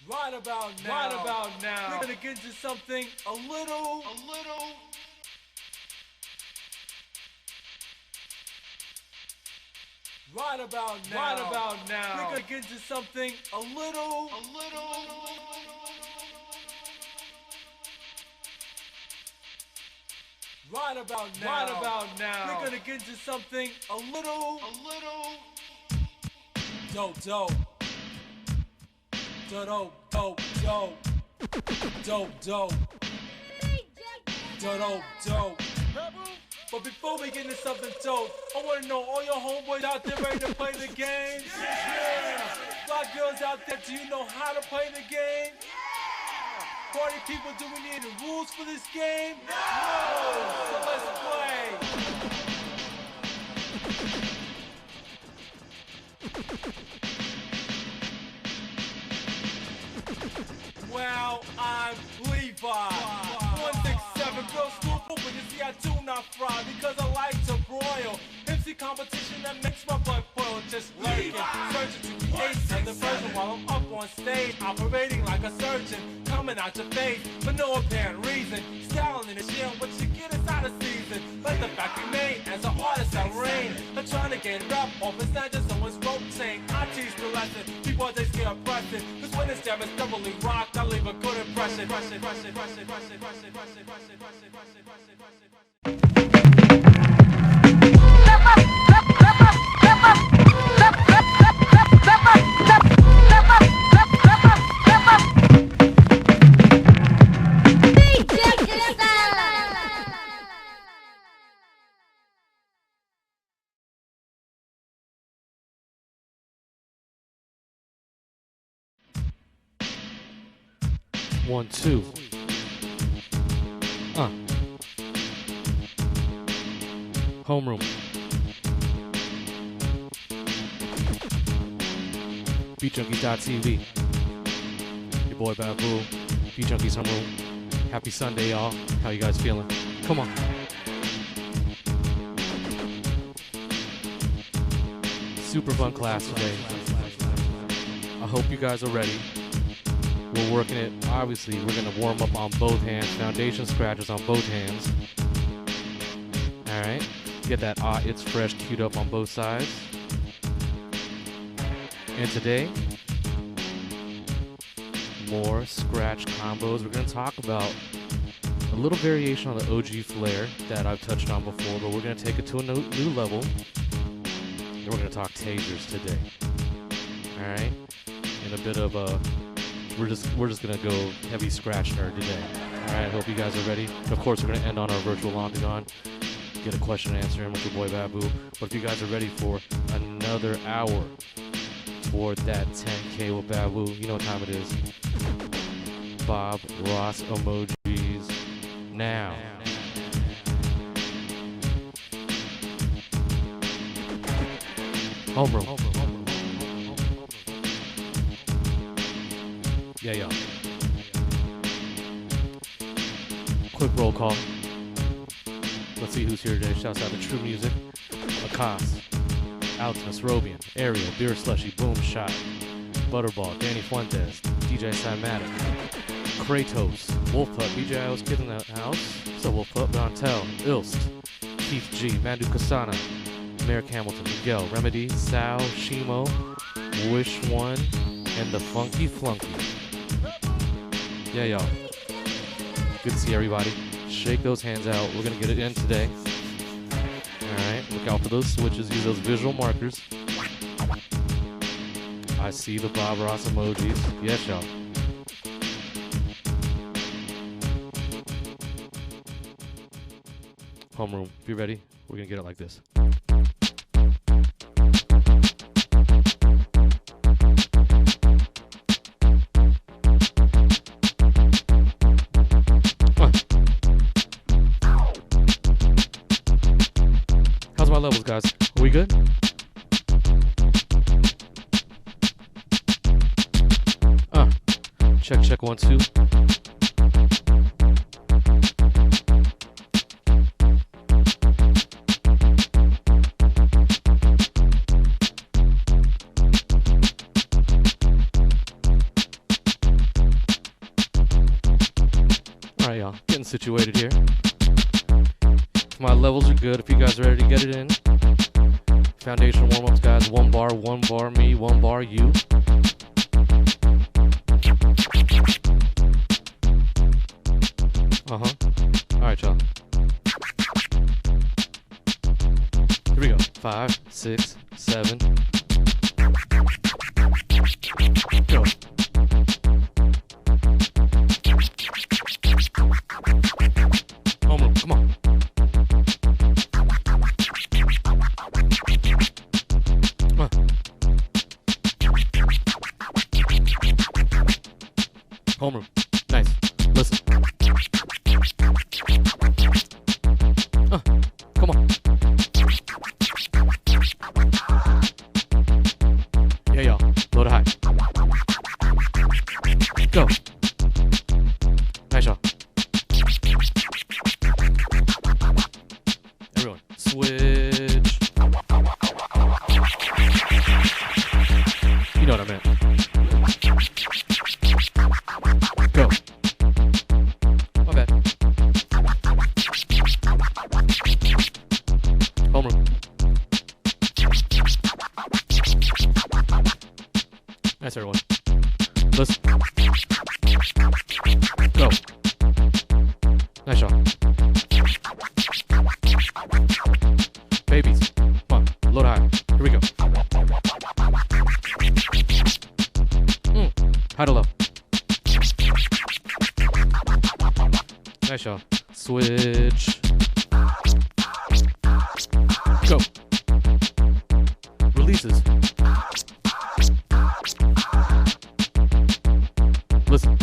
Right about now, we're gonna get into something a little. Right about now, we're gonna get into something a little. Right about now, we're gonna get into something a little. Dope. But before we get into something dope, I wanna know all your homeboys out there ready to play the game? Yeah! Fly girls out there, do you know how to play the game? Yeah! Party people, do we need any rules for this game? No! So let's play! Well, I'm Levi. 167 girls school, but you see I do not fry because I like to broil. MC competition that makes my blood boil. Just lurking, searching to create another version while I'm up on stage, operating like a surgeon, coming out your face for no apparent reason. Styling in the shell, what you get is out of season. Let the fact remain as an artist I reign. I'm trying to get it up off it's not just someone's rope chain. I teach the lesson, people they scare pressing. Cause when this jam is thoroughly rocked, I leave a good impression. One, two. Homeroom. BeatJunkies.tv. Your boy Babu. Beat Junkies Homeroom. Happy Sunday, y'all. How you guys feeling? Come on. Super fun class today. I hope you guys are ready. We're working it, obviously, we're going to warm up on both hands, foundation scratches on both hands. Alright, get that it's fresh queued up on both sides. And today, more scratch combos. We're going to talk about a little variation on the OG flair that I've touched on before, but we're going to take it to a new level. And we're going to talk tasers today. Alright, and a bit of a... We're just gonna go heavy scratch nerd today. Alright, hope you guys are ready. Of course, we're gonna end on our virtual octagon. Get a question and answer in with your boy Babu. But if you guys are ready for another hour toward that 10K with Babu, you know what time it is. Bob Ross emojis now. Homeroom. Yeah. Quick roll call. Let's see who's here today. Shouts out to True Music, Akas, Altimus, Robian, Ariel, Beer Slushy, Boom Shot, Butterball, Danny Fuentes, DJ Cymatic, Kratos, Wolfpup, BJ I was Kid in the house, so Wolfpup, Dontel, Ilst, Keith G, Mandu Kasana, Merrick Hamilton, Miguel, Remedy, Sal, Shimo, Wish One, and the Funky Flunky. Yeah, y'all. Good to see everybody. Shake those hands out. We're going to get it in today. Alright, look out for those switches. Use those visual markers. I see the Bob Ross emojis. Yes, y'all. Homeroom, be ready. We're going to get it like this. Levels, guys. Are we good? Check 1 2. y'all. Getting situated here. If my levels are good, if you guys are ready to get it in. Foundation warm-ups, guys. 1 bar me, 1 bar you. Alright, y'all. Here we go. 5, 6, 7. Go. Homeroom, come on. Homeroom. Nice. Listen. Come on. Yeah, y'all. Low to high. Go. Nice, y'all. Everyone, switch. You know what I meant. Go. My bad. Homeroom. Nice, everyone. Listen. Go. Nice shot. Babies. Come on. Load high. Here we go. High to low. Nice shot. Switch. Go. Releases. Listen.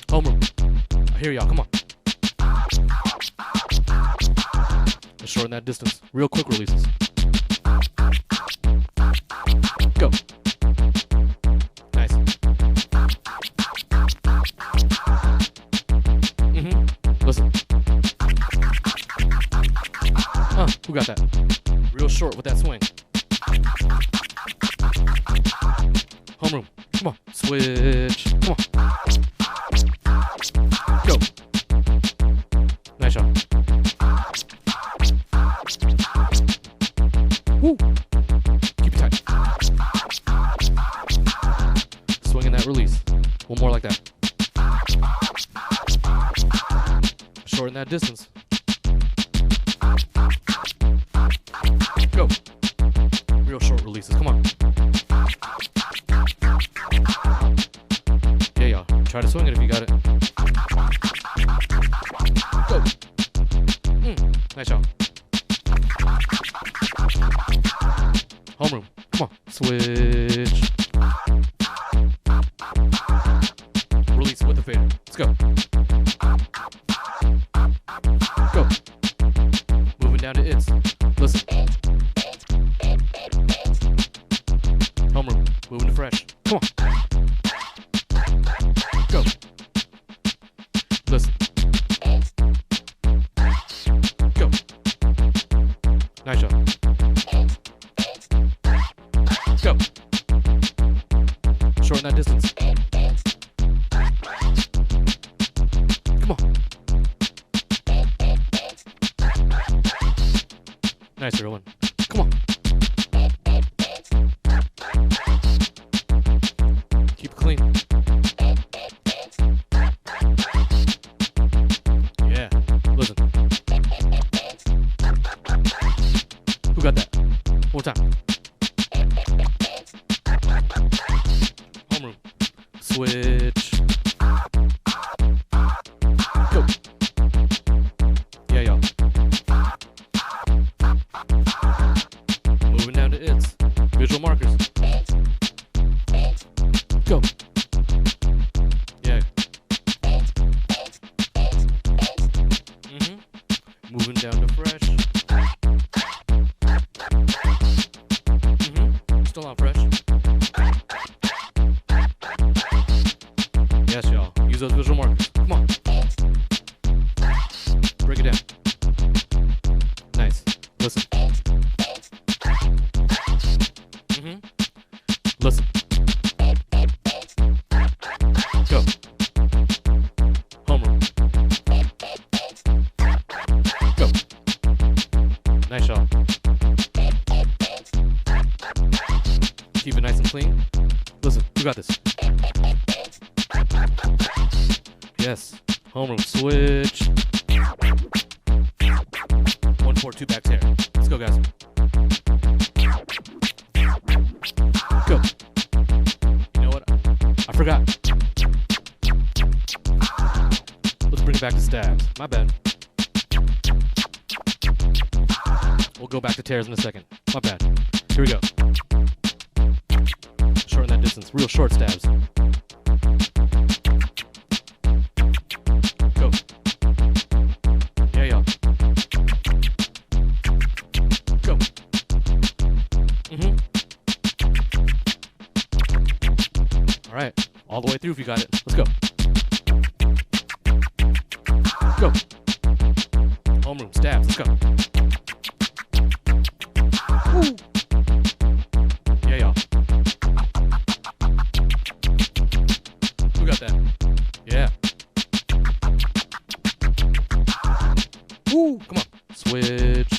Homeroom. I hear y'all. Come on. Let's shorten that distance. Real quick releases. Go. Nice. Listen. Who got that? Real short with that swing. Homeroom. Come on. Switch. Come on. Go. Nice shot. Woo. Keep it tight. Swinging that release. One more like that. Shorten that distance. Go. Real short releases. Come on. Yeah, y'all. Try to swing it if you got it. Go. Nice shot. Homeroom. Come on. Switch. Release with the fader. Let's go. Go. Moving down to its. Listen. Homeroom. Moving to fresh. Come on. Go. Listen. Go. Nice shot. Go. Shorten that distance. Come on. Nice, everyone. Come on. Keep it clean. Yeah. Listen. Who got that? One more time. Homeroom. Switch. Go. Yeah, y'all. Moving down to its. Visual markers. Go. Yeah. Moving down to fresh. Still on fresh. Yes, y'all. Use those visual markers. Come on. Break it down. Nice. Listen. Listen. Go. Keep it nice and clean. Listen, we got this. Yes. Homeroom switch. 1, 4, 2 back tear. Let's go, guys. Go. You know what? I forgot. Let's bring it back to stabs. My bad. We'll go back to tears in a second. My bad. Here we go. Shorten that distance. Real short stabs. Go. Yeah, y'all. Go. All right. All the way through if you got it. Let's go. Go. Homeroom stabs. Let's go. Woo. Yeah, y'all. Who got that? Yeah. Woo. Come on. Switch.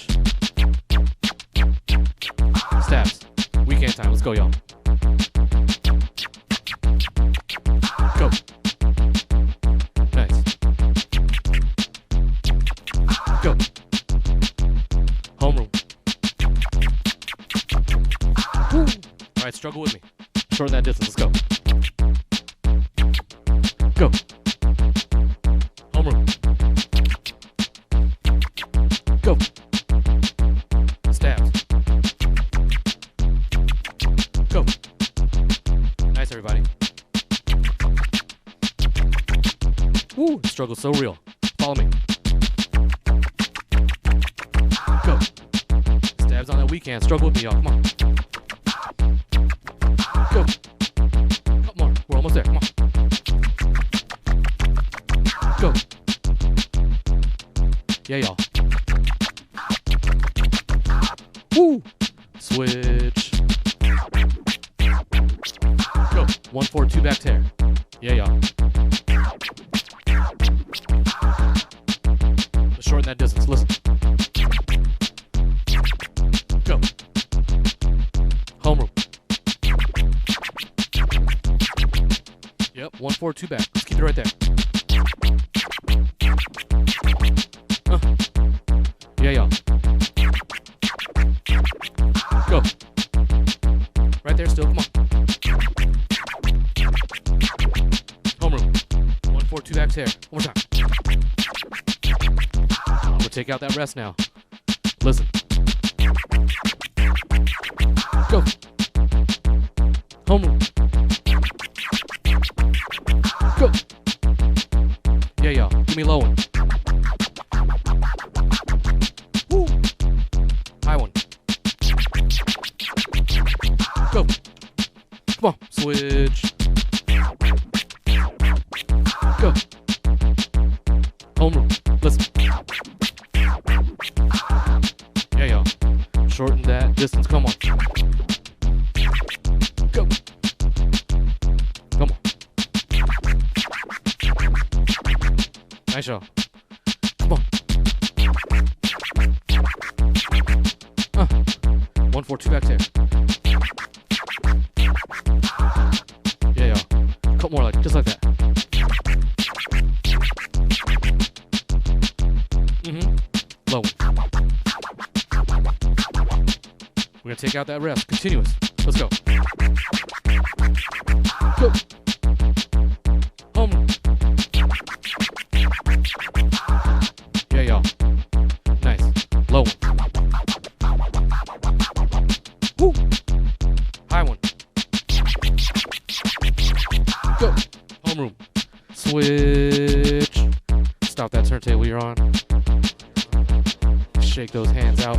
Stabs. Weekend time. Let's go, y'all. Go. Nice. Go. Homeroom. Woo. All right, struggle with me. Shorten that distance. Let's go. Go. Homeroom. Go. Stabs. Go. Nice, everybody. Woo. Struggle's so real. Follow me. Go. Stabs on that weekend. Struggle with me, y'all. Come on. Go. Come on. We're almost there. Come on. Go. Yeah, y'all. Woo. Switch. Go. 1, 4, 2 back tear. Yeah, y'all. Let's shorten that distance. Listen. Go. Homeroom. Yep. 1, 4, 2 back. Let's keep it right there. Yeah, y'all. Go. Right there still. Come on. Homeroom. 1, 4, 2 back tear. One more time. We'll take out that rest now. Listen. Go. Homeroom. Go. Yeah, y'all. Give me low one. Woo. High one. Go. Come on. Switch. Go. Homeroom. Listen. Yeah, y'all. Shorten that distance. Come on. Go. Come on. Nice, y'all. Come on. 1, 4, 2 back tear. Yeah, y'all. Cut more like just like that. Low. We're gonna take out that rest. Continuous. Let's go. Go. Home. Yeah, y'all. Nice. Low one. Woo. High one. Go. Homeroom. Switch. Stop that turntable you're on. Shake those hands out.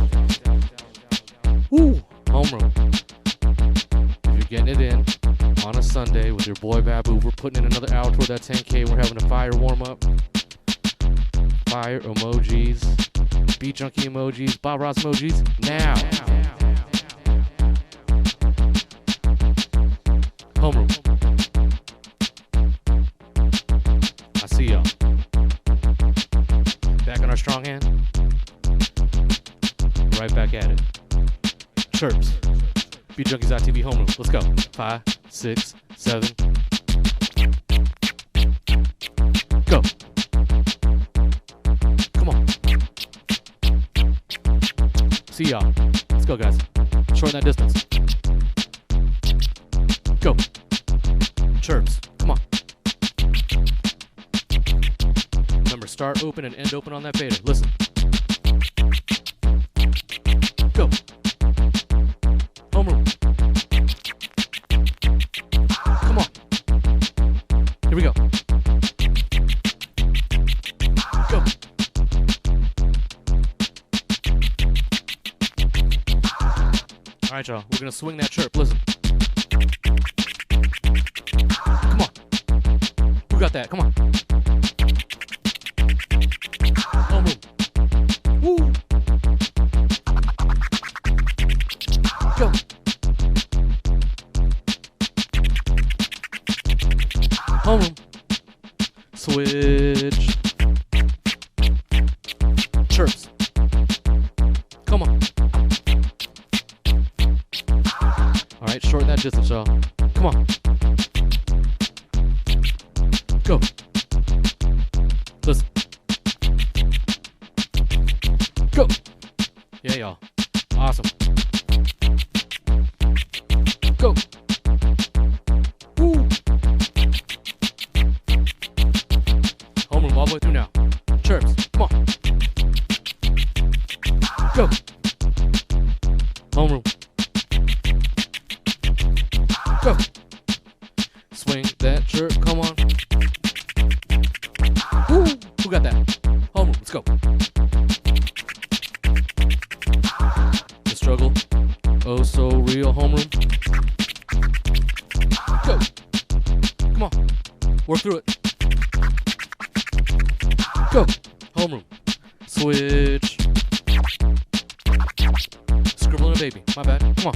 Woo. Homeroom. If you're getting it in on a Sunday with your boy Babu, we're putting in another hour toward that 10K. We're having a fire warm up. Fire emojis. Beat Junkie emojis. Bob Ross emojis. Now. Homeroom. I see y'all. Back on our strong hand. Right back at it. Chirps. Be Junkies.tv homeroom. Let's go. 5, 6, 7. Go. Come on. See y'all. Let's go, guys. Shorten that distance. Go. Chirps. Come on. Remember, start open and end open on that fader. Listen. Go. Homeroom. Come on. Here we go. Go. All right, y'all. We're going to swing that chirp. Listen. Come on. Who got that? Come on. Homeroom. Woo. Go. Homeroom. Switch. Chirps. Come on. Alright, shorten that distance, y'all. Come on. Go. Listen. Go. Yeah, y'all. Awesome. Go. Woo. Homeroom all the way through now. Chirps. Come on. Go. Homeroom. Go. Swing that chirp. Come on. Woo. Who got that? Homeroom. Let's go. The struggle. Oh, so real. Homeroom. Go. Come on. Work through it. Go. Homeroom. Switch. Scribble and a baby. My bad. Come on.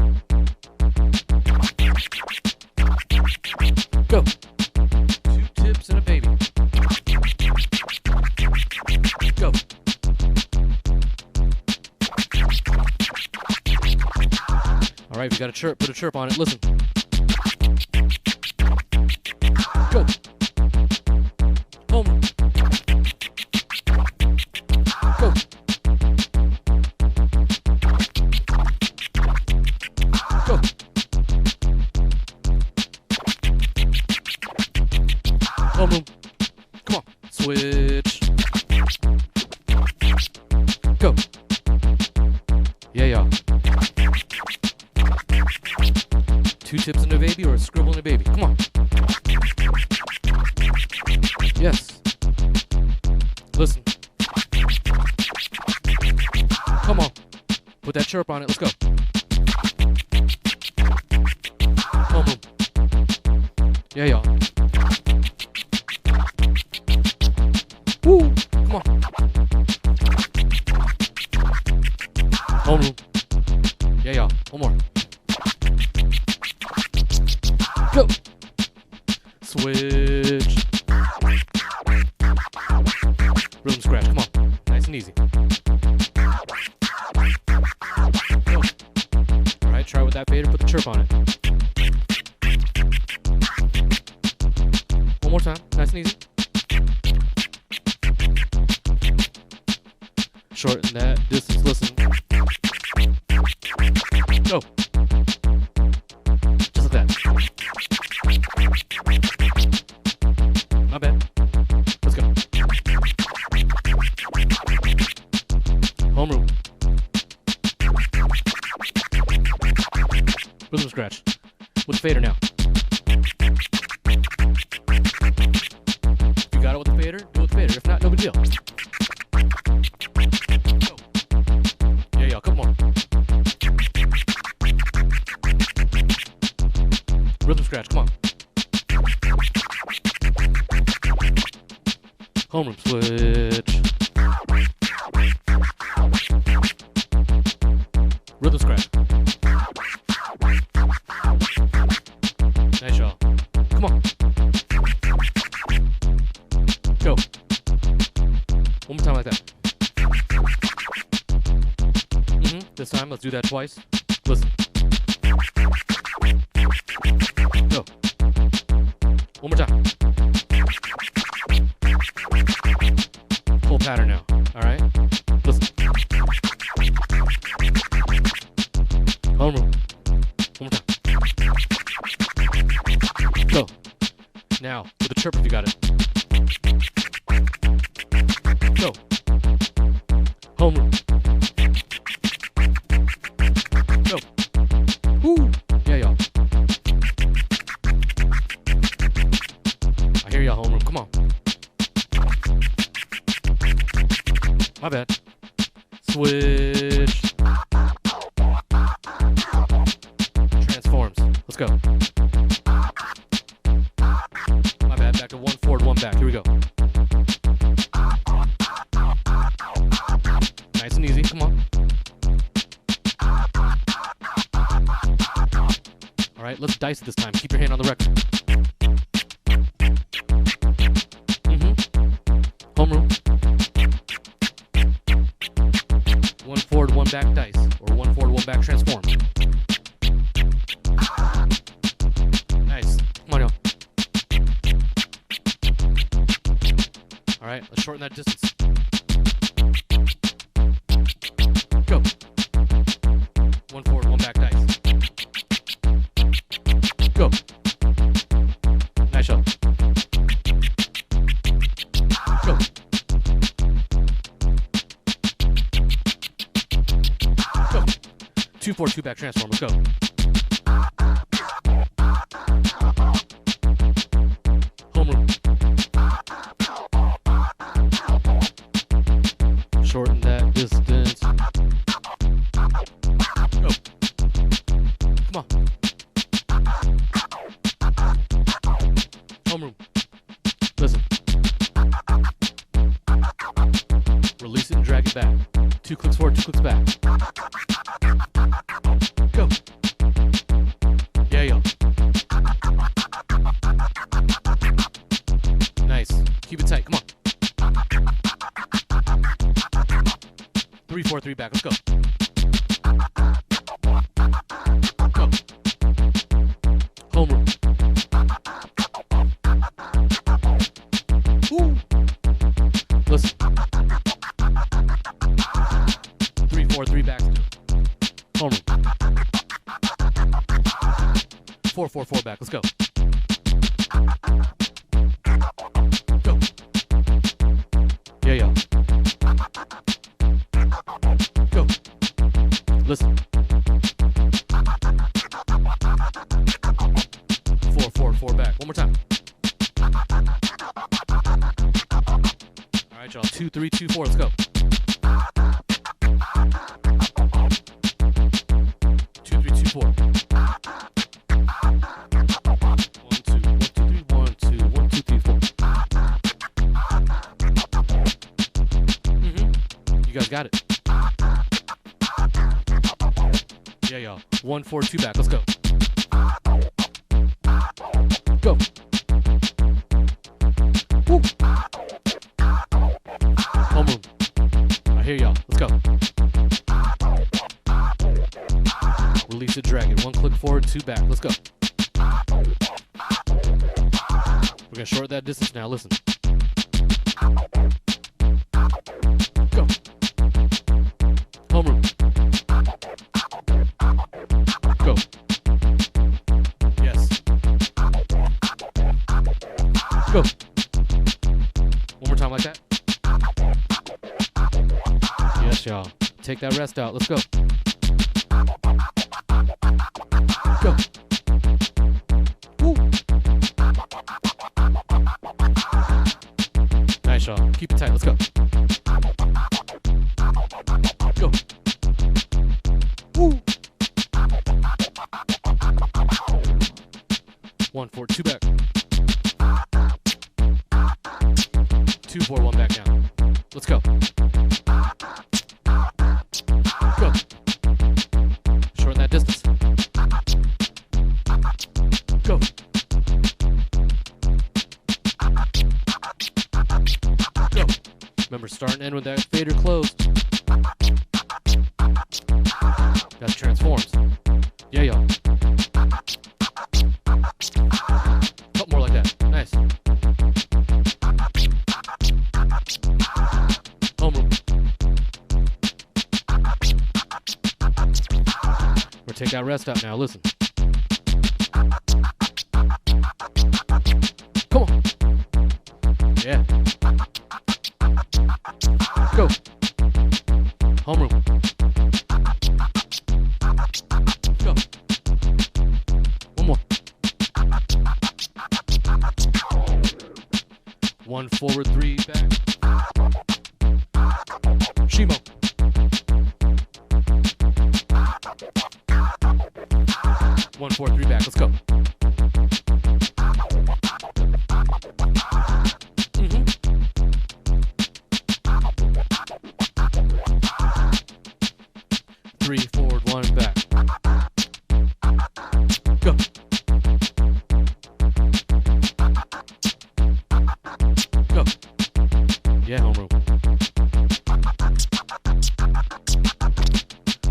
Go. 2 tips and a baby. Go. All right, we got a chirp. Put a chirp on it. Listen. Go. Homeroom. Go. Go. Homeroom. Come on. Switch. Go. Yeah, y'all. 2 tips and a baby or a scribble and a baby. Come on. Yes. Listen. Come on. Put that chirp on it. Let's go. Homeroom. Yeah, y'all. Woo. Come on. Homeroom. Yeah, y'all. One more. Go. Switch. Rhythm scratch. Come on. Nice and easy. Go. Alright, try with that fader. Put the chirp on it. One more time. Nice and easy. Shorten that distance. Listen. Go. Just like that. My bad. Let's go. Homeroom. Rhythm scratch. With the fader now. If you got it with the fader, do it with the fader. If not, no big deal. Go. Yeah, y'all, come on. Rhythm scratch, come on. Homeroom switch. Rhythm scratch. Nice, y'all. Come on. Go. One more time like that. This time, let's do that twice. Listen. Now, with a chirp if you got it. Go. Homeroom. Go. Woo. Yeah, y'all. I hear y'all, homeroom. Come on. My bad. Switch. Transforms. Let's go. My bad. Back to 1 forward, 1 back. Here we go. Nice and easy. Come on. All right, let's dice it this time. Keep your hand on the record. Homeroom. 1 forward, 1 back dice, or 1 forward, 1 back transform. Nice. Come on, y'all. All right, let's shorten that distance. Go. 1 forward, 1 back dice. Go. Nice shot. Go. Go. 2 forward, 2 back transform. Let's go. Homeroom. Shorten that distance. Go. Come on. Homeroom. Listen. Release it and drag it back. 2 clicks forward, 2 clicks back. Go. Yeah, yo. Nice. Keep it tight. Come on. 3 4 3 back. Let's go. Go. Homeroom. Woo. Listen. 3 4 3 back. Homeroom. 4 4 4 back. Let's go. Go. Yeah, yeah. Go. Listen. 4 4 4 back. One more time. All right, y'all. 2 3 2 4. Let's go. 2 3 2 4. 1 2 1 2 3 1 2 1 2 3 4. You guys got it. Yeah, y'all. 1 4 2 back. Let's go. Go. Woo. Homeroom. I hear y'all. Let's go. Release it, drag it. 1 click forward, 2 back. Let's go. We're gonna short that distance now. Listen. Go. Homeroom. Go. Yes. Go. One more time like that. Yes, y'all. Take that rest out. Let's go. Go. Woo. Nice, y'all. Keep it tight. Let's go. Go. Woo. 1 4 2 back. 2 4 1 back now. Let's go. Go. Shorten that distance. Go. Go. Remember, start and end with that fader closed. That transforms. Yeah, y'all. Couple more like that. Nice. Homeroom. We'll take that rest out now. Listen. Come 1 forward, 3 back. Shimo. 1 4 3 back. Let's go. Mm-hmm. 3 forward, 1 back. Go. Go. Yeah, homeroom.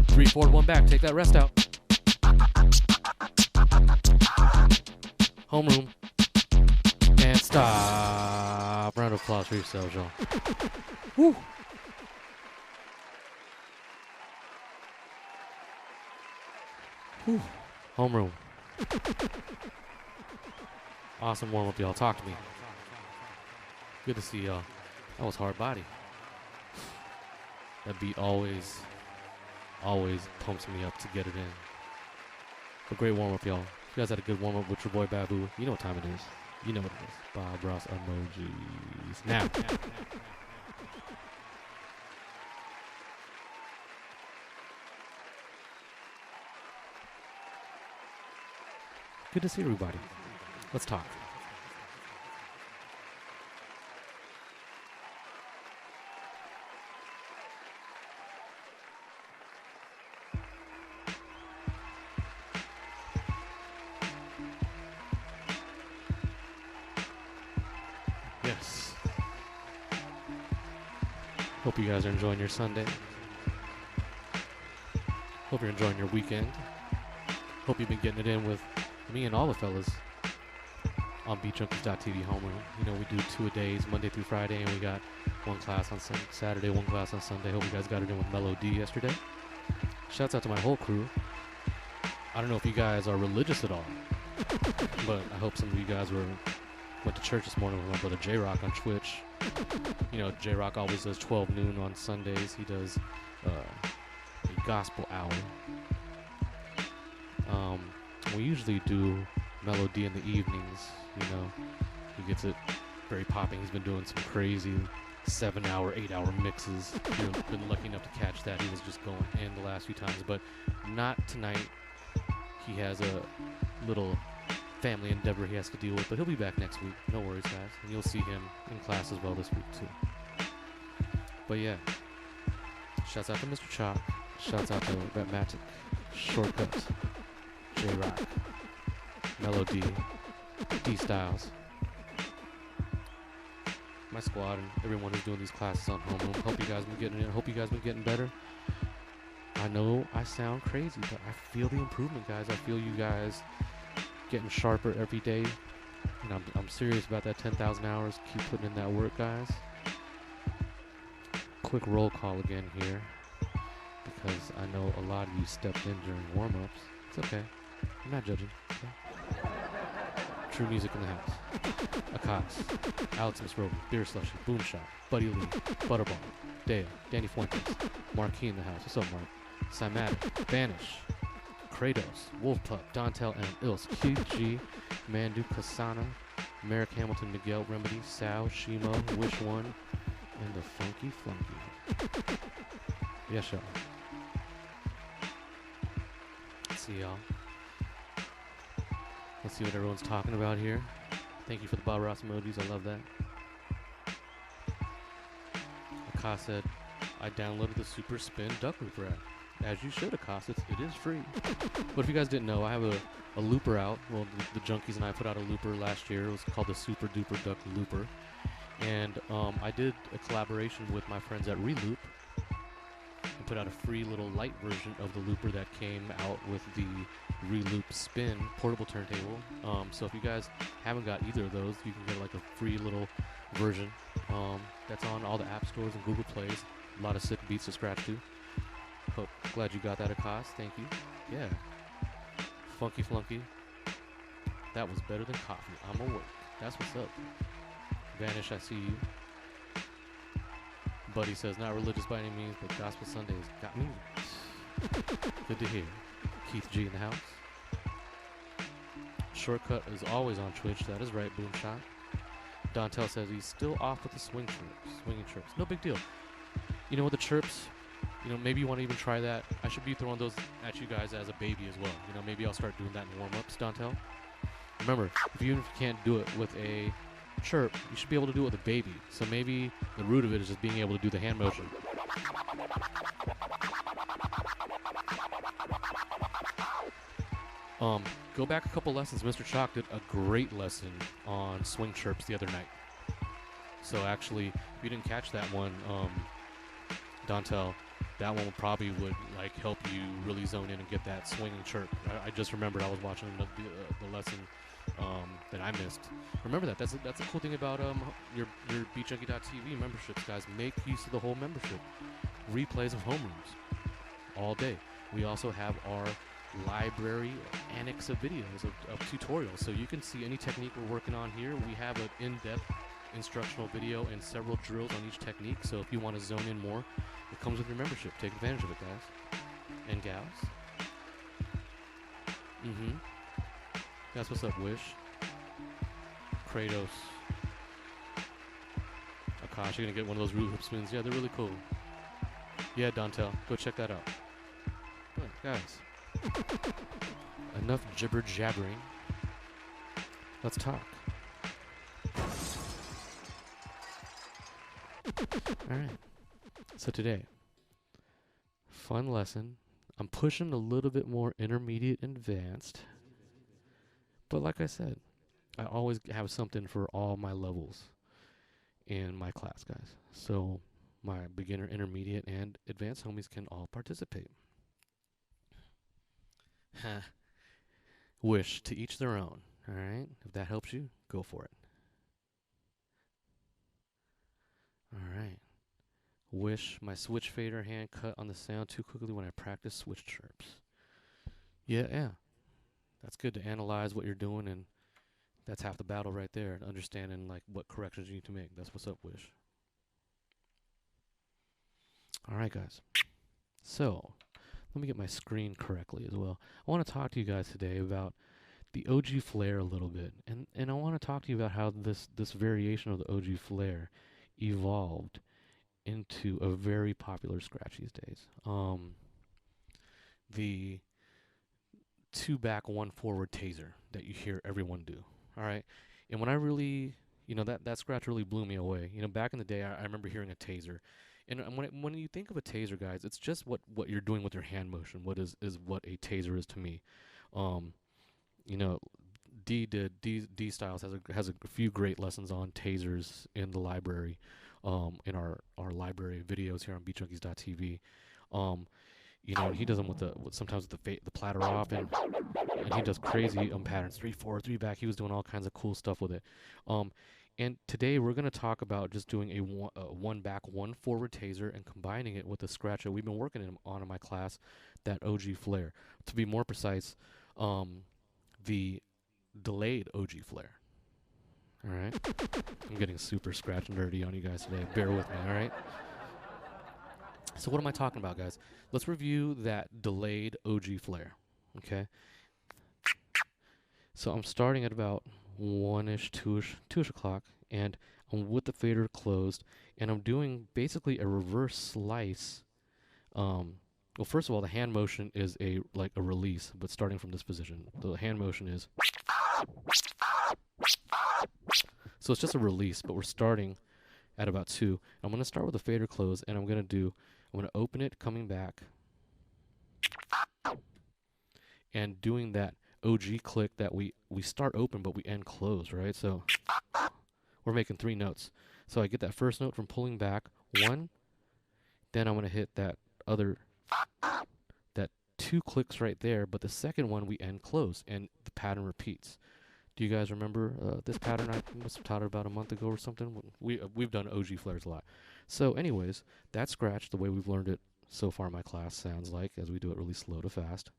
3 forward, 1 back. Take that rest out. Homeroom. And stop. Round of applause for yourselves, y'all. Woo. Whew. Homeroom. Awesome warm up, y'all. Talk to me. Good to see y'all. That was hard body. That beat always pumps me up to get it in. A great warm up, y'all. If you guys had a good warm up with your boy Babu, you know what time it is. You know what it is. Bob Ross emojis. Now. Good to see everybody. Let's talk. Yes. Hope you guys are enjoying your Sunday. Hope you're enjoying your weekend. Hope you've been getting it in with me and all the fellas on beatjunkies.tv homeroom. You know, we do 2-a-days, Monday through Friday, and we got one class on Saturday, one class on Sunday. Hope you guys got it in with Mellow D yesterday. Shouts out to my whole crew. I don't know if you guys are religious at all, but I hope some of you guys went to church this morning with my brother J-Rock on Twitch. You know, J-Rock always does 12 noon on Sundays. He does a gospel hour. We usually do Melody in the evenings, you know. He gets it very popping. He's been doing some crazy 7-hour, 8-hour mixes. You've been lucky enough to catch that. He was just going in the last few times, but not tonight. He has a little family endeavor he has to deal with, but he'll be back next week. No worries, guys. And you'll see him in class as well this week, too. But yeah, shouts out to Mr. Chop. Shouts out to Ratmatic, Shortcuts, J-Rock, Melody, D-Styles, my squad, and everyone who's doing these classes on homeroom. Hope you guys been getting it. Hope you guys been getting better. I know I sound crazy, but I feel the improvement, guys. I feel you guys getting sharper every day. And I'm serious about that 10,000 hours. Keep putting in that work, guys. Quick roll call again here, because I know a lot of you stepped in during warm-ups. It's okay. I'm not judging. Okay? True music in the house. Akas, Alex Miss Roby, Beer Slushy, Boomshot, Buddy Lee, Butterball, Dale, Danny Fuentes, Marquis in the house. What's up, Mark? Cymatic, Banish, Kratos, Wolfpup, Dontel M, Ilse, QG, Mandu, Kasana, Merrick Hamilton, Miguel, Remedy, Sal, Shimo, Wish One, and the Funky Flunky. Yes, y'all. Let's see, y'all. Let's see what everyone's talking about here. Thank you for the Bob Ross emojis. I love that. Akas said, I downloaded the Super Spin Duck Looper app. As you should, Akas. It is free. But if you guys didn't know, I have a looper out. Well, the Junkies and I put out a looper last year. It was called the Super Duper Duck Looper. And I did a collaboration with my friends at Reloop and put out a free little light version of the looper that came out with the Reloop Spin portable turntable. So if you guys haven't got either of those, you can get like a free little version that's on all the app stores and Google Plays. A lot of sick beats to scratch to. Hope glad you got that, Akas. Thank you. Yeah. Funky Flunky. That was better than coffee. I'm awake. That's what's up. Vanish, I see you. Buddy says, not religious by any means, but Gospel Sundays got me. Good to hear. Keith G in the house. Shortcut is always on Twitch. That is right, Boomshot. Dontel says he's still off with the swinging chirps. No big deal. You know, with the chirps, you know, maybe you want to even try that. I should be throwing those at you guys as a baby as well. You know, maybe I'll start doing that in warm-ups, Dontel. Remember, even if you can't do it with a chirp, you should be able to do it with a baby. So maybe the root of it is just being able to do the hand motion. Go back a couple lessons. Mr. Chalk did a great lesson on swing chirps the other night. So actually, if you didn't catch that one, Dontel, that one probably would like help you really zone in and get that swinging chirp. I just remembered I was watching the lesson that I missed. Remember that. That's a cool thing about your BeatJunkie.tv memberships, guys. Make use of the whole membership. Replays of homerooms all day. We also have our library annex of videos of tutorials, so you can see any technique we're working on here. We have an in-depth instructional video and several drills on each technique, so if you want to zone in more, it comes with your membership. Take advantage of it, guys and gals. That's what's up, Wish, Kratos, Akash. You're gonna get one of those root hip spins. Yeah, they're really cool. Yeah, Dontel, go check that out. But guys, enough jibber jabbering. Let's talk. Alright. So today, fun lesson. I'm pushing a little bit more intermediate and advanced. But like I said, I always have something for all my levels in my class, guys. So my beginner, intermediate, and advanced homies can all participate. Wish, to each their own. Alright? If that helps you, go for it. Alright. Wish, my switch fader hand cut on the sound too quickly when I practice switch chirps. Yeah. That's good to analyze what you're doing, and that's half the battle right there, understanding like what corrections you need to make. That's what's up, Wish. Alright, guys. So, let me get my screen correctly as well. I want to talk to you guys today about the OG flare a little bit, and I want to talk to you about how this variation of the OG flare evolved into a very popular scratch these days. The 2 back 1 forward taser that you hear everyone do. All right, and when I really, you know, that scratch really blew me away. You know, back in the day, I remember hearing a taser, and when you think of a taser, guys, it's just what you're doing with your hand motion. What is what a taser is to me. You know, D Styles has a few great lessons on tasers in the library, in our library videos here on BeatJunkies.tv. You know, and he does them with sometimes with the platter off, and he does crazy patterns, 3-4, 3 back. He was doing all kinds of cool stuff with it. And today we're going to talk about just doing a 1 back 1 forward taser and combining it with the scratch that we've been working on in my class, that OG flare. To be more precise, the delayed OG flare. All right, I'm getting super scratch nerdy on you guys today. Bear with me. All right. So what am I talking about, guys? Let's review that delayed OG flare. Okay. So I'm starting at about 1-ish, 2-ish o'clock, and I'm with the fader closed, and I'm doing basically a reverse slice. Well, first of all, the hand motion is like a release, but starting from this position. The hand motion is. So it's just a release, but we're starting at about 2. I'm going to start with the fader close, and I'm going to open it, coming back, and doing that OG click that we start open, but we end close, right? So we're making 3 notes. So I get that first note from pulling back, 1, then I'm going to hit that 2 clicks right there, but the second one we end close, and the pattern repeats. Do you guys remember this pattern? I must have taught it about a month ago or something. We've done OG flares a lot. So anyways, that scratch, the way we've learned it so far in my class, sounds like, as we do it really slow to fast.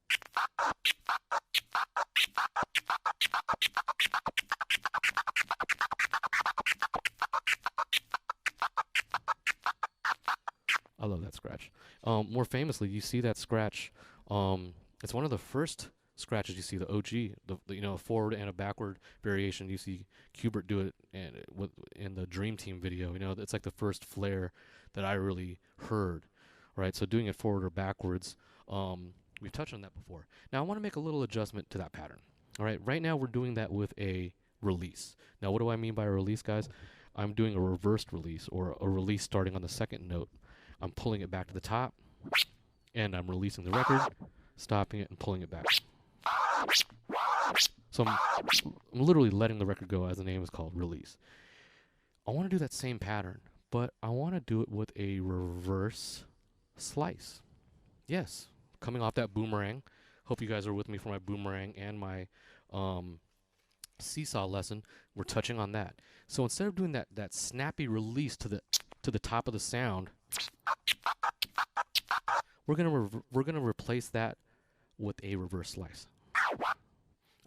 I love that scratch. More famously, you see that scratch. It's one of the first scratches you see the OG, the you know, forward and a backward variation. You see Qbert do it and in the Dream Team video. You know, it's like the first flare that I really heard, right? So doing it forward or backwards, we've touched on that before. Now I want to make a little adjustment to that pattern. All right, right now we're doing that with a release. Now what do I mean by a release, guys? I'm doing a reversed release, or a release starting on the second note. I'm pulling it back to the top, and I'm releasing the record, stopping it, and pulling it back. So I'm literally letting the record go, as the name is called, release. I want to do that same pattern, but I want to do it with a reverse slice. Yes, coming off that boomerang. Hope you guys are with me for my boomerang and my seesaw lesson. We're touching on that. So instead of doing that snappy release to the top of the sound, we're gonna replace that with a reverse slice.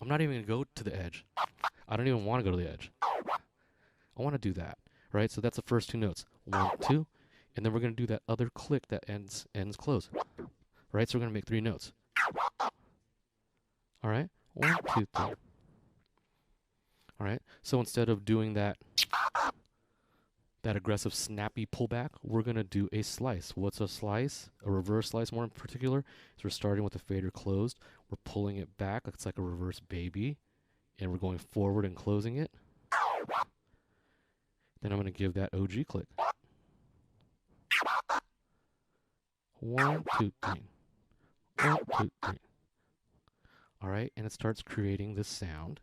I'm not even gonna go to the edge. I don't even want to go to the edge. I want to do that, right? So that's the first two notes, 1, 2, and then we're gonna do that other click that ends close, right? So we're gonna make 3 notes. All right, 1, 2, 3. All right. So instead of doing that aggressive snappy pullback, we're gonna do a slice. What's a slice? A reverse slice, more in particular, is we're starting with the fader closed. We're pulling it back. It's like a reverse baby, and we're going forward and closing it. Then I'm gonna give that OG click. 1, 2, 3. 1, 2, 3. All right, and it starts creating this sound.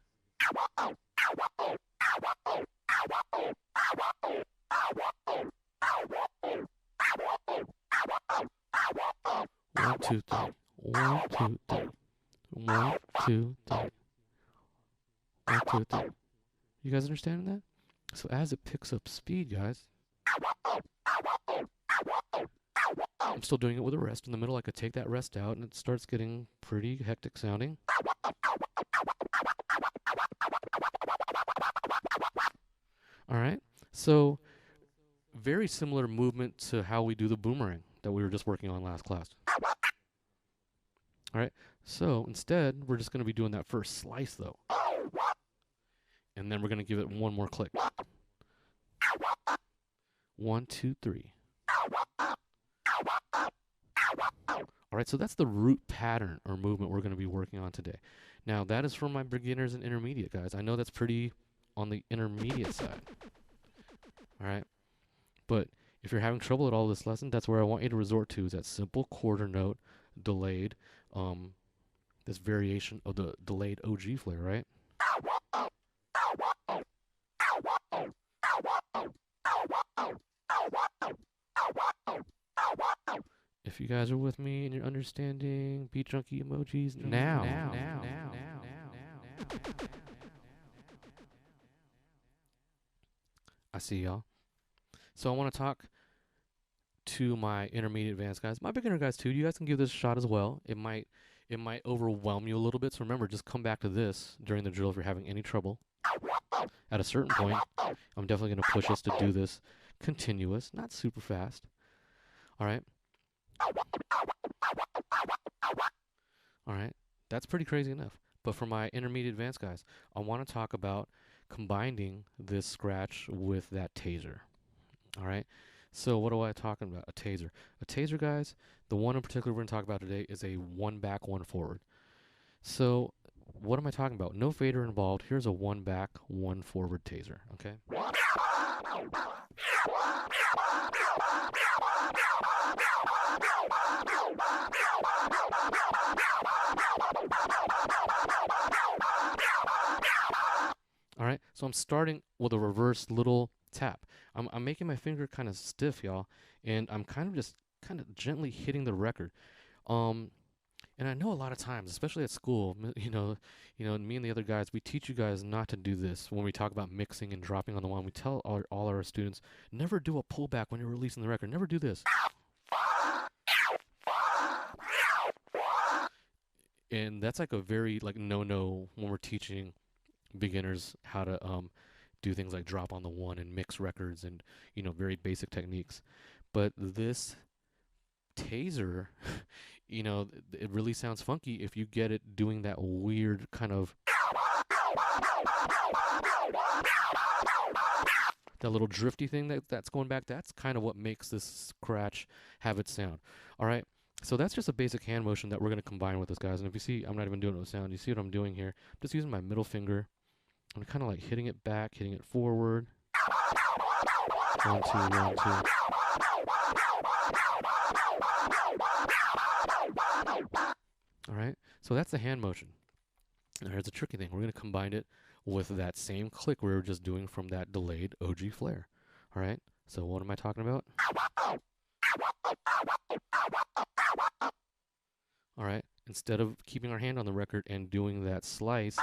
1, 2, 3. 1, 2, 3. 1, 2, 3. 1, 2, 3. You guys understanding that? So as it picks up speed, guys, I'm still doing it with a rest in the middle. I could take that rest out, and it starts getting pretty hectic sounding. All right. So very similar movement to how we do the boomerang that we were just working on last class. All right. So instead, we're just going to be doing that first slice, though. And then we're going to give it one more click. 1, 2, 3. All right, so that's the root pattern or movement we're going to be working on today. Now, that is for my beginners and intermediate guys. I know that's pretty on the intermediate side. All right, but if you're having trouble at all this lesson, that's where I want you to resort to, is that simple quarter note delayed, this variation of the delayed OG flare, right? If you guys are with me and you're understanding, beat junkie emojis now. I see y'all. So I want to talk to my intermediate advanced guys, my beginner guys too. You guys can give this a shot as well. It might overwhelm you a little bit. So remember, just come back to this during the drill if you're having any trouble. At a certain point, I'm definitely going to push us to do this continuous, not super fast. All right. All right. That's pretty crazy enough. But for my intermediate advanced guys, I want to talk about combining this scratch with that taser. All right. So what am I talking about? A taser. A taser, guys, the one in particular we're going to talk about today is a 1 back, 1 forward. So what am I talking about? No fader involved. Here's a 1 back, 1 forward taser. Okay. All right, so I'm starting with a reverse little tap. I'm making my finger kind of stiff, y'all, and I'm kind of gently hitting the record. And I know a lot of times, especially at school, you know, me and the other guys, we teach you guys not to do this when we talk about mixing and dropping on the one. We tell all our students, never do a pullback when you're releasing the record. Never do this. And that's like a very no-no when we're teaching beginners how to do things like drop on the one and mix records and very basic techniques. But this taser you know, it really sounds funky if you get it doing that weird kind of, that little drifty thing that's going back. That's kind of what makes this scratch have its sound. All right. So that's just a basic hand motion that we're going to combine with this, guys. And if you see, I'm not even doing it with sound. You see what I'm doing here? I'm just using my middle finger. I'm kind of like hitting it back, hitting it forward. 1, 2, 1, 2. All right. So that's the hand motion. Now here's the tricky thing. We're going to combine it with that same click we were just doing from that delayed OG flare. All right. So what am I talking about? All right. Instead of keeping our hand on the record and doing that slice,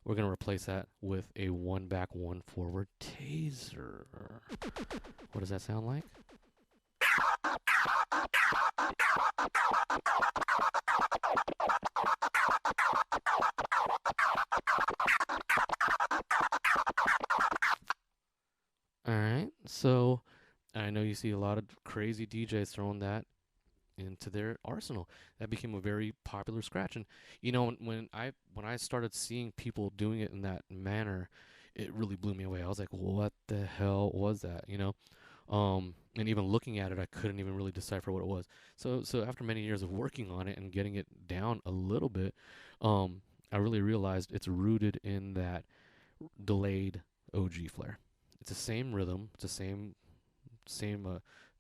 we're going to replace that with a 1 back, 1 forward taser. What does that sound like? All right. So I know you see a lot of crazy DJs throwing that into their arsenal. That became a very popular scratch. And you know, when I started seeing people doing it in that manner, it really blew me away. I was like, what the hell was that? You know? And even looking at it, I couldn't even really decipher what it was. So after many years of working on it and getting it down a little bit, I really realized it's rooted in that delayed OG flare. It's the same rhythm. It's the same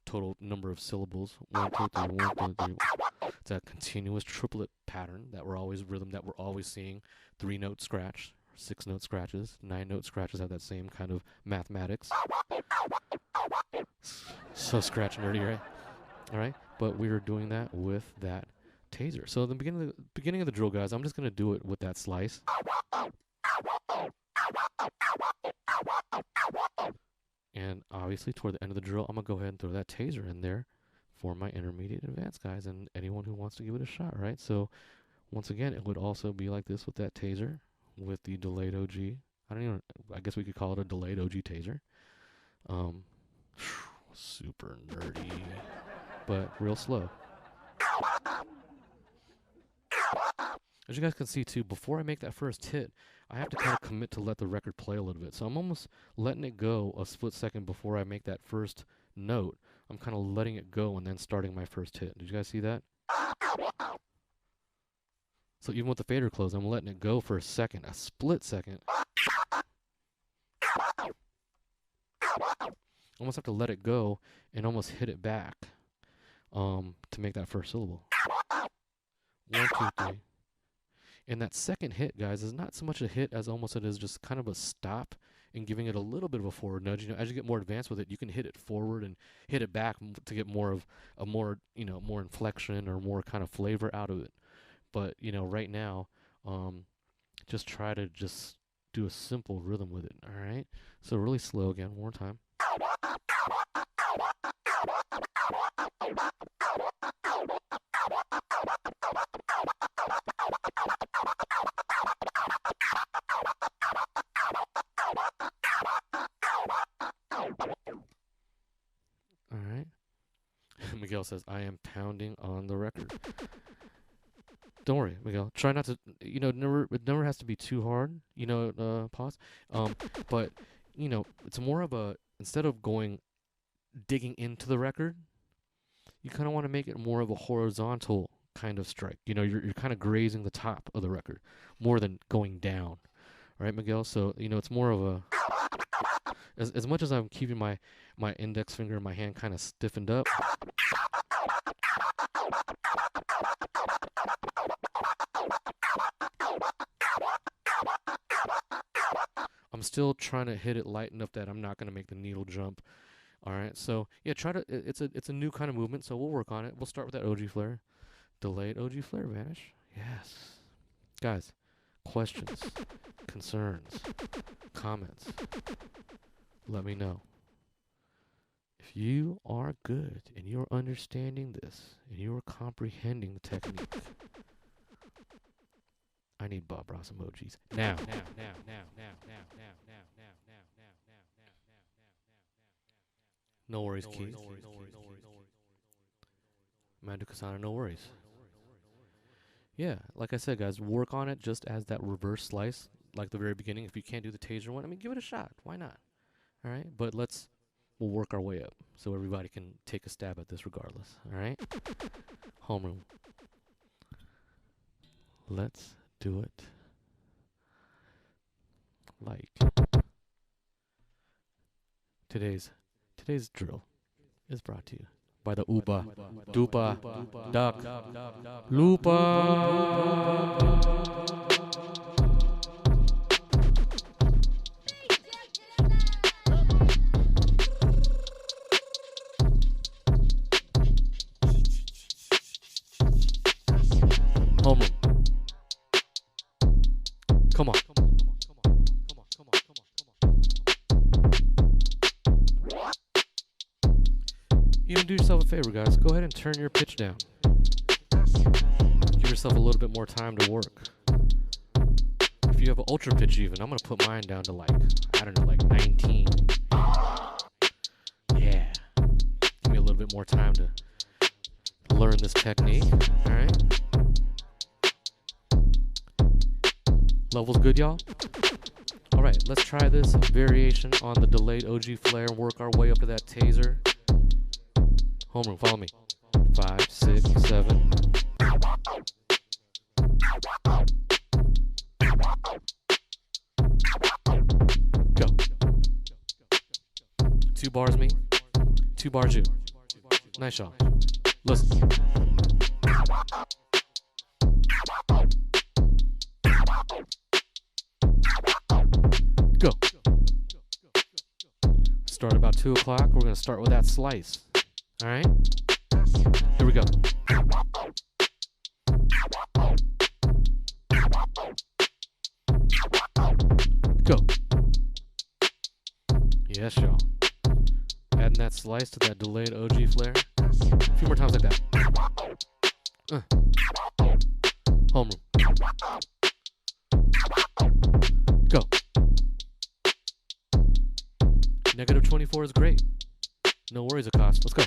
total number of syllables. 1, 2, 3, 1, 2, 3. It's a continuous triplet pattern that we're always seeing. 3-note scratch, 6-note scratches, 9-note scratches have that same kind of mathematics. So scratch nerdy, right? All right, but we were doing that with that taser. So the beginning of the drill, guys, I'm just gonna do it with that slice. And obviously, toward the end of the drill, I'm going to go ahead and throw that taser in there for my intermediate advanced guys and anyone who wants to give it a shot, right? So, once again, it would also be like this with that taser, with the delayed OG. I guess we could call it a delayed OG taser. Super nerdy, but real slow. As you guys can see, too, before I make that first hit, I have to kind of commit to let the record play a little bit. So I'm almost letting it go a split second before I make that first note. I'm kind of letting it go and then starting my first hit. Did you guys see that? So even with the fader closed, I'm letting it go for a second, a split second. Almost have to let it go and almost hit it back to make that first syllable. 1, 2, 3. And that second hit, guys, is not so much a hit as almost it is just kind of a stop and giving it a little bit of a forward nudge. You know, as you get more advanced with it, you can hit it forward and hit it back to get more of a more inflection or more kind of flavor out of it. But, you know, right now, just try to just do a simple rhythm with it, all right? So really slow again, one more time. All right. Miguel says, I am pounding on the record. Don't worry, Miguel. Try not to, it never has to be too hard, pause. But, it's more of instead of digging into the record, you kind of want to make it more of a horizontal kind of strike. You know, you're kind of grazing the top of the record more than going down. All right, Miguel? So, it's more of a, as much as I'm keeping my index finger and my hand kind of stiffened up, I'm still trying to hit it light enough that I'm not going to make the needle jump. All right, so yeah, it's a new kind of movement, so we'll work on it. We'll start with that OG flare. Delayed OG flare vanish. Yes. Guys, questions, concerns, comments, let me know. If you are good and you're understanding this and you're comprehending the technique, I need Bob Ross emojis. Now. No worries, Keith. Mando Kasana, no worries. Yeah, like I said, guys, work on it just as that reverse slice, like the very beginning. If you can't do the taser one, I mean, give it a shot. Why not? All right, but we'll work our way up so everybody can take a stab at this regardless. All right, homeroom. Let's do it like today's drill is brought to you by the Uba Dupa Duck Lupa. Homeroom. Come on. Even do yourself a favor, guys. Go ahead and turn your pitch down. Give yourself a little bit more time to work. If you have an ultra pitch even, I'm going to put mine down to like 19. Yeah. Give me a little bit more time to learn this technique. All right. Levels good, y'all? All right, let's try this variation on the delayed OG flare and work our way up to that taser. Homeroom, follow me. 5, 6, 7. Go. 2 bars me, 2 bars you. Nice shot. Listen. Go. Start about 2 o'clock. We're going to start with that slice. All right? Here we go. Go. Yes, y'all. Adding that slice to that delayed OG flare. A few more times like that. Homeroom. Go. Negative 24 is great. No worries, Akash. Let's go.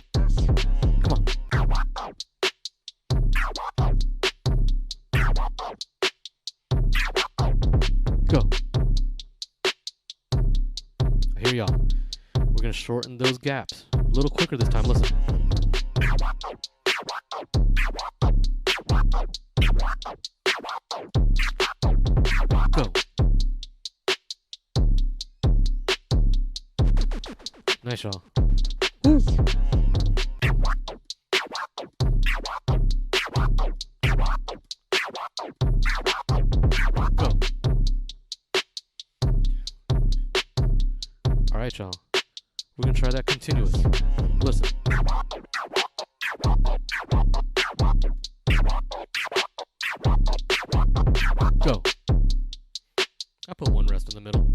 Come on. Go. I hear y'all. We're going to shorten those gaps. A little quicker this time. Listen. Go. Nice, y'all. Woo. Go. All right, y'all. We're going to try that continuous. Listen. Go. I put one rest in the middle.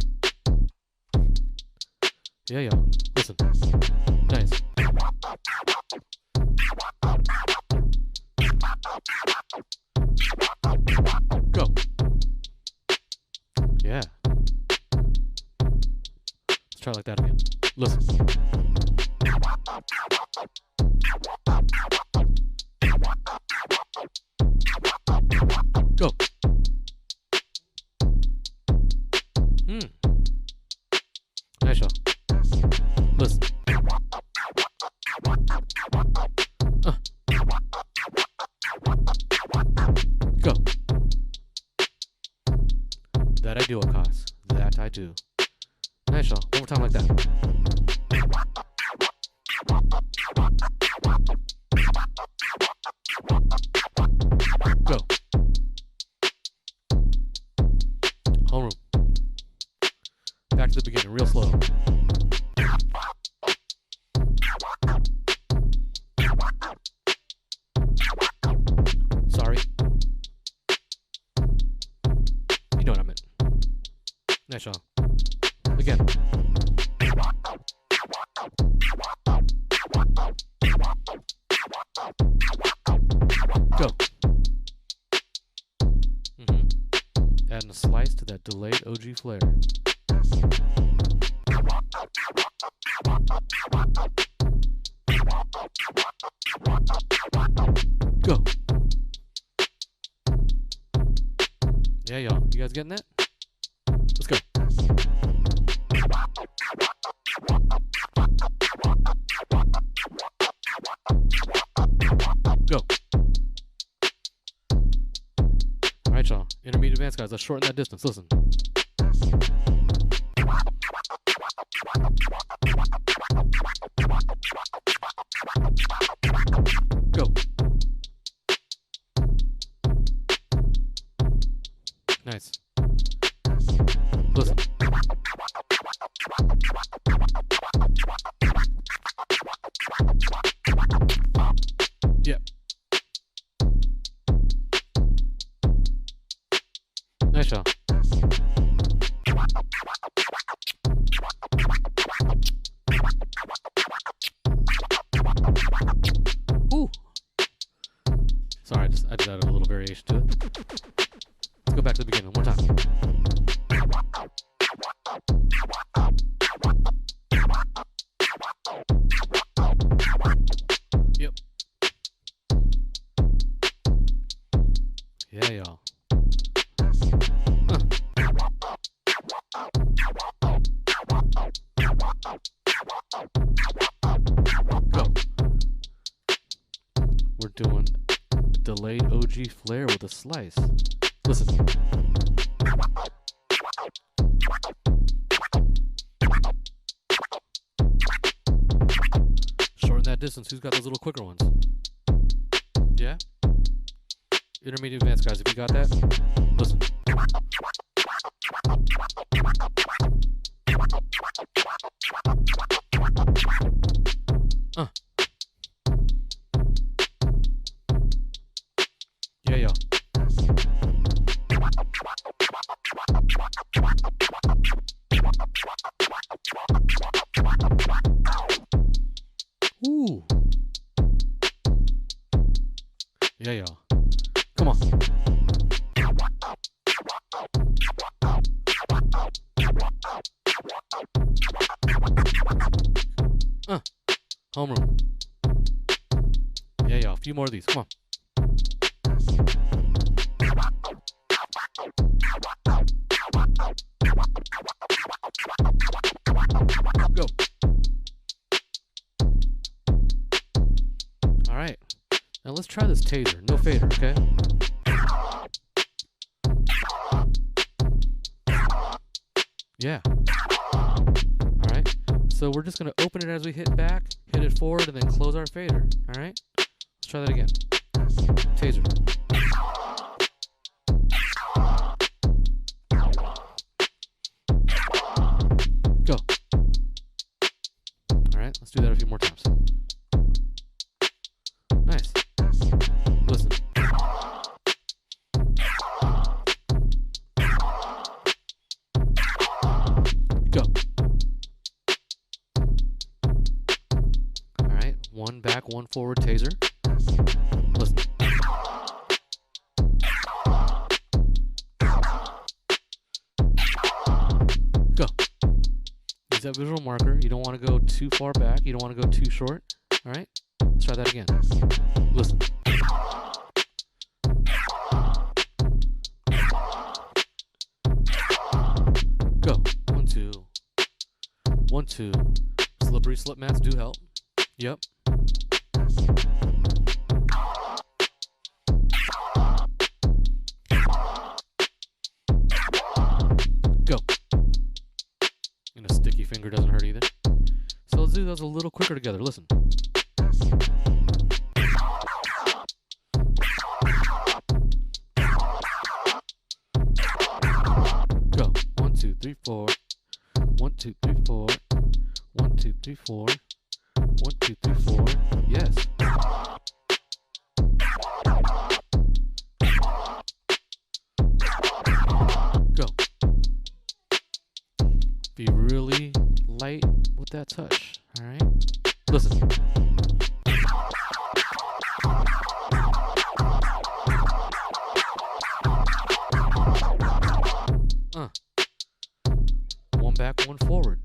Yeah, y'all. Listen. Nice. Go. Yeah. Let's try like that again. Listen. Go. Nice shot. Listen. Go. That I do, Akash. That I do. Nice shot. One more time like that. Go. Homeroom. Back to the beginning, real slow. Sorry. You know what I meant. Nice shot. Again. Go. Adding a slice to that delayed OG flare. guys getting that? Let's go. Go. All right, y'all. Intermediate advanced guys. Let's shorten that distance. Listen. Go. Nice. Listen. Yep. Nice, y'all. Ooh. Sorry, I just added a little variation to it. Let's go back to the beginning one more time. Yep. Yeah, y'all. Go. We're doing delayed OG flare with a slice. Listen. Shorten that distance. Who's got those little quicker ones? Yeah? Intermediate advanced guys, if you got that, listen. Yeah, y'all. Ooh. Yeah, y'all. Come on. Homeroom. Yeah, y'all. A few more of these. Come on. Go. All right. Now let's try this taser. No fader, okay? Yeah. All right. So we're just going to open it as we hit back, hit it forward, and then close our fader. All right? Let's try that again. Taser. Go. All right. Let's do that a few more times. Nice. Listen. Go. All right. One back, one forward taser. Listen. Go. Use that visual marker. You don't want to go too far back. You don't want to go too short. All right. Let's try that again. Listen. Go. 1, 2. 1, 2. Slippery slip mats do help. Yep. Go. And a sticky finger doesn't hurt either. So let's do those a little quicker together. Listen. Go. 1, 2, 3, 4. 1, 2, 3, 4. 1, 2, 3, 4. 1, 2, 3, 4. Yes. Go. Be really light with that touch. All right. Listen. One back, one forward.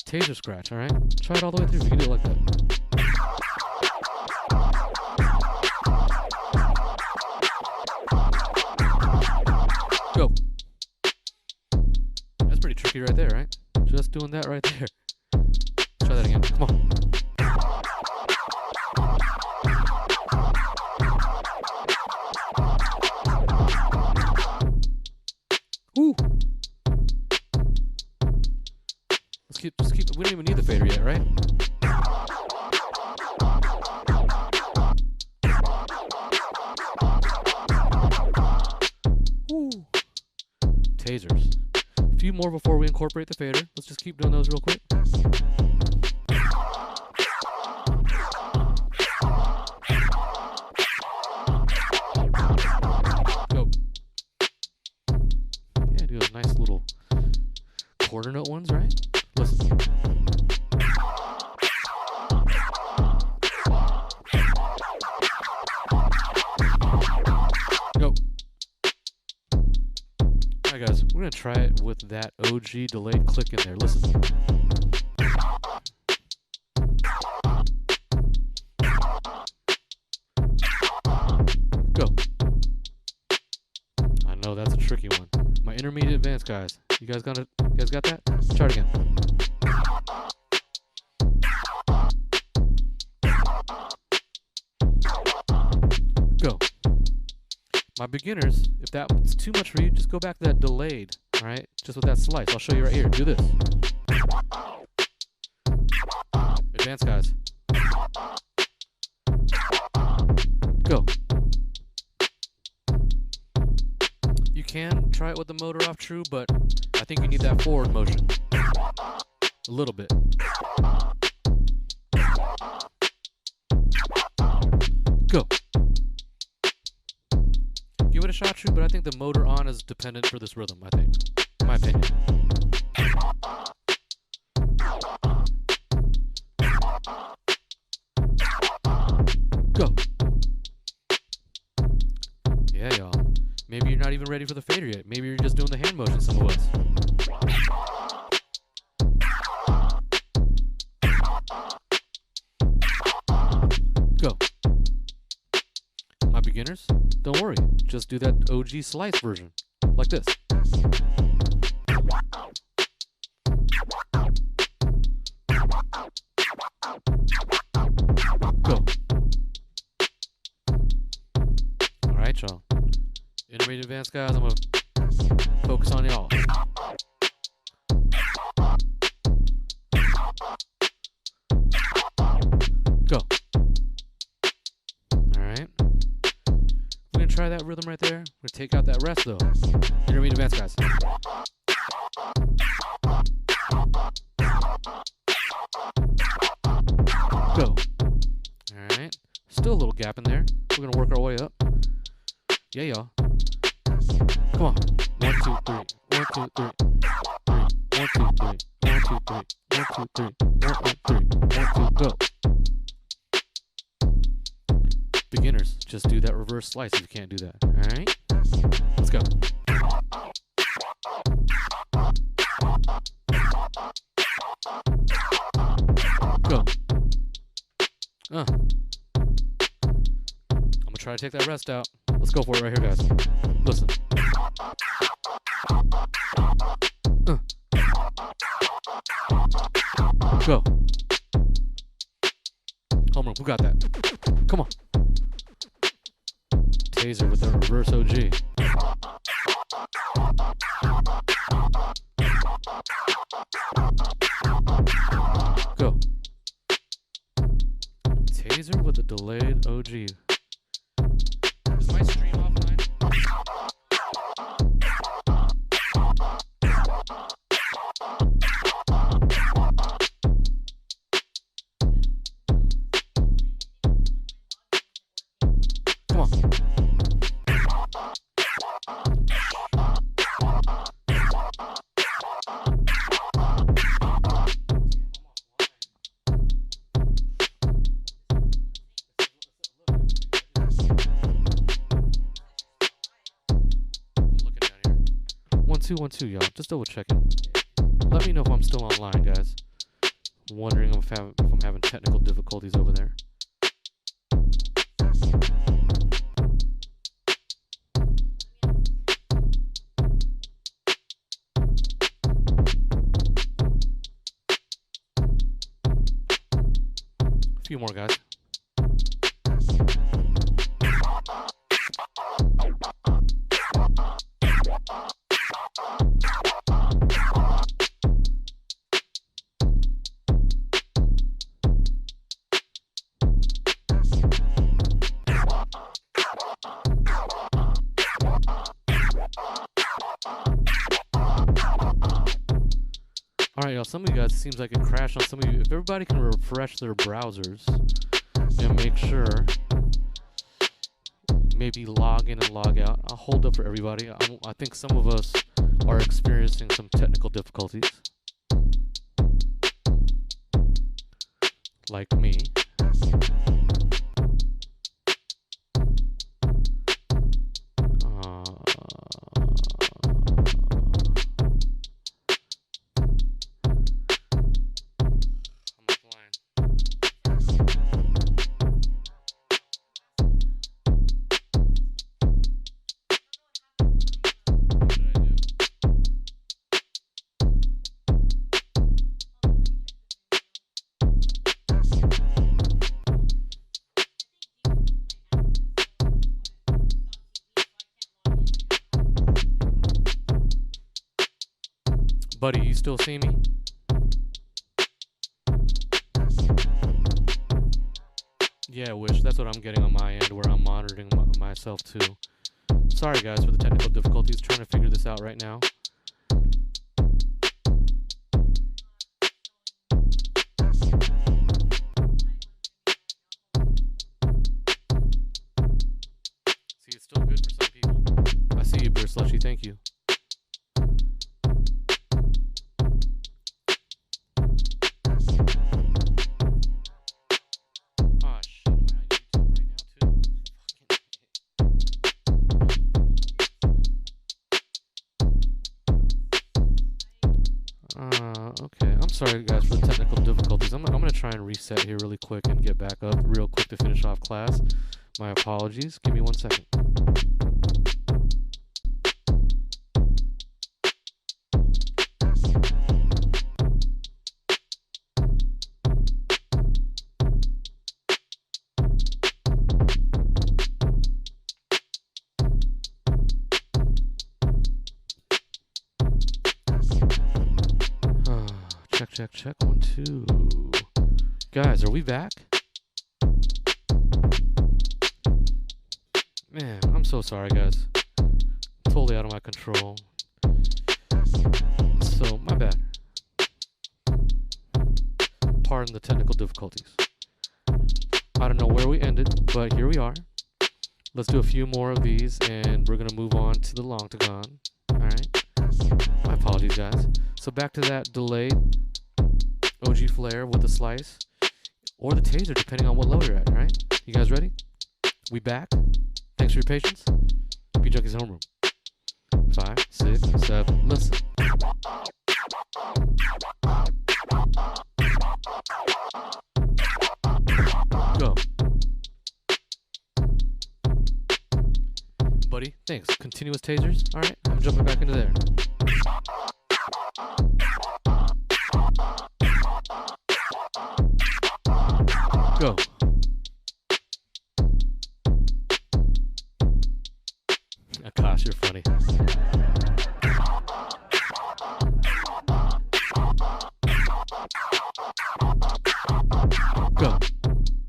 Taser scratch, all right? Try it all the way through if you can do it like that. Go. tricky right there, right? Just doing that right there. Try that again. Come on. Woo! Just keep. We don't even need the fader yet, right? Woo! Tasers. A few more before we incorporate the fader. Let's just keep doing those real quick. Go. Yeah, do those nice little quarter note ones, right? Listen. Go. Alright guys, we're gonna try it with that OG delayed click in there. Listen. Go. I know that's a tricky one. My intermediate advanced guys. You guys got that? Try it again. Go. My beginners, if that's too much for you, just go back to that delayed, alright? Just with that slice. I'll show you right here. Do this. Advanced guys. Go. You can try it with the motor off true, but I think you need that forward motion. A little bit. Go. Give it a shot, true, but I think the motor on is dependent for this rhythm, I think. In my opinion. Go. Yeah, y'all. Maybe you're not even ready for the fader yet. Maybe you're just doing the hand motion, some of us. Go. My beginners, don't worry. Just do that OG slice version. Like this. Go. Alright, y'all. Intermediate advanced guys, I'm going to focus on y'all. Go. Alright. We're going to try that rhythm right there. We're going to take out that rest though. Intermediate advanced guys. Go. Alright. Still a little gap in there. We're going to work our way up. Yeah, y'all. Come on. 1, 2, 3. 1, 2, 3. 1, 2, 3. 1, 2, 3. 1, 2, 3. 1, 2, 3. 1, 2, go. Beginners, just do that reverse slice if you can't do that. Alright? Let's go. Go. I'm gonna try to take that rest out. Let's go for it right here, guys. Listen. Go. Homeroom, who got that? Come on. Taser with the reverse OG. Go. Taser with the delayed OG. Is my stream offline? Come on. One, two, y'all. Just double checking. Let me know if I'm still online, guys. I'm wondering if I'm having technical difficulties over there. few more, guys. Alright, y'all, some of you guys, it seems like it crashed on some of you. If everybody can refresh their browsers and make sure, maybe log in and log out. I'll hold up for everybody. I think some of us are experiencing some technical difficulties. Like me. Buddy, you still see me? Yeah, Wish. That's what I'm getting on my end, where I'm monitoring myself too. Sorry, guys, for the technical difficulties. Trying to figure this out right now. See, it's still good for some people. I see you, Beer Slushy. Thank you. Okay, I'm sorry guys for the technical difficulties. I'm gonna try and reset here really quick and get back up real quick to finish off class. My apologies. Give me 1 second. Check. 1, 2. Guys, are we back? Man, I'm so sorry, guys. Totally out of my control. So, my bad. Pardon the technical difficulties. I don't know where we ended, but here we are. Let's do a few more of these, and we're going to move on to the Longtagon. Alright? My apologies, guys. So, back to that delayed OG flare with the slice or the taser, depending on what level you're at. All right, you guys ready? We back. Thanks for your patience. Be Junkies homeroom. 5, 6, 7. Listen. Go, buddy. Thanks. Continuous tasers. All right, I'm jumping back into there. Go. Gosh, you're funny. Go.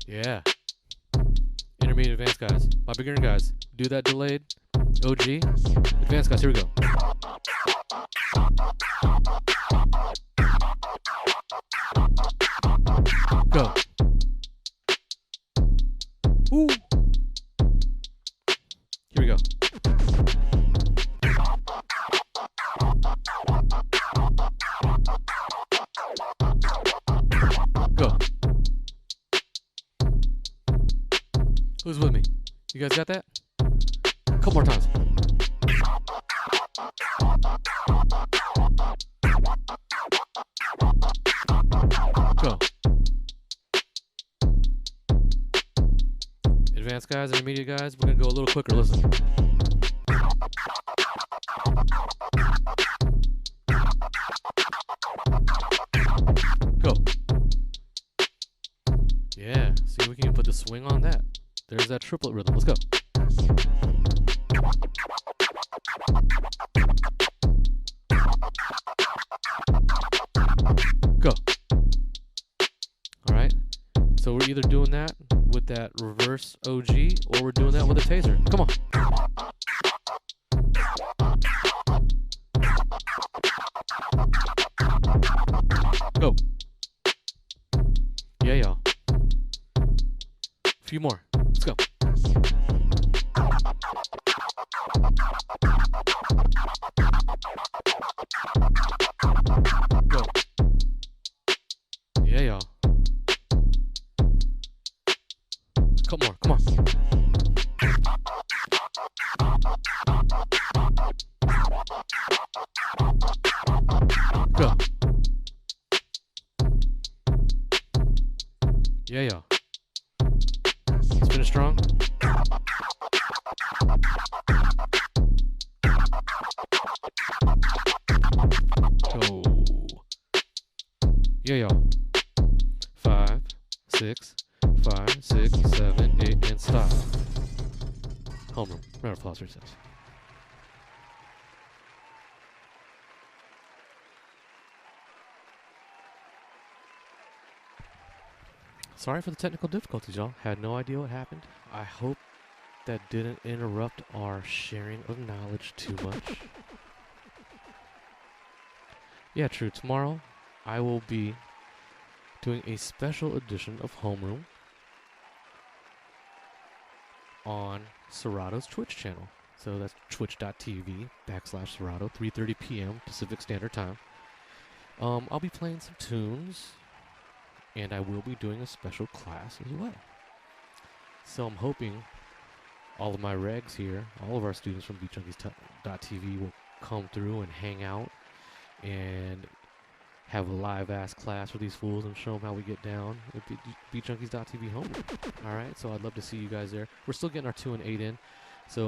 Yeah. Intermediate advanced guys. My beginner guys. Do that delayed. OG. Advanced guys. Here we go. Go. Woo. Here we go. Go. Who's with me? You guys got that? A couple more times. Go. Advanced guys, intermediate guys, we're gonna go a little quicker. Listen. Go. Yeah. just swing on that. There's that triplet rhythm. Let's go. Go. All right. So we're either doing that with that reverse OG or we're doing that with a taser. Come on. Go. Yeah, y'all. A few more. Let's go. Go. Yeah, y'all. Come on, come on. Go. Yeah, yeah. Let's finish strong. Go. Yeah, y'all. 5, 6, 5, 6, 7, 8, and stop. Homeroom. Round of applause for yourselves. Sorry for the technical difficulties, y'all. Had no idea what happened. I hope that didn't interrupt our sharing of knowledge too much. Yeah, true. Tomorrow, I will be doing a special edition of Homeroom on Serato's Twitch channel. So that's twitch.tv/Serato, 3:30 p.m. Pacific Standard Time. I'll be playing some tunes, and I will be doing a special class as well. So I'm hoping all of my regs here, all of our students from BeatJunkies.tv will come through and hang out and have a live-ass class for these fools and show them how we get down at BeatJunkies.tv home. All right, so I'd love to see you guys there. We're still getting our 2 and 8 in.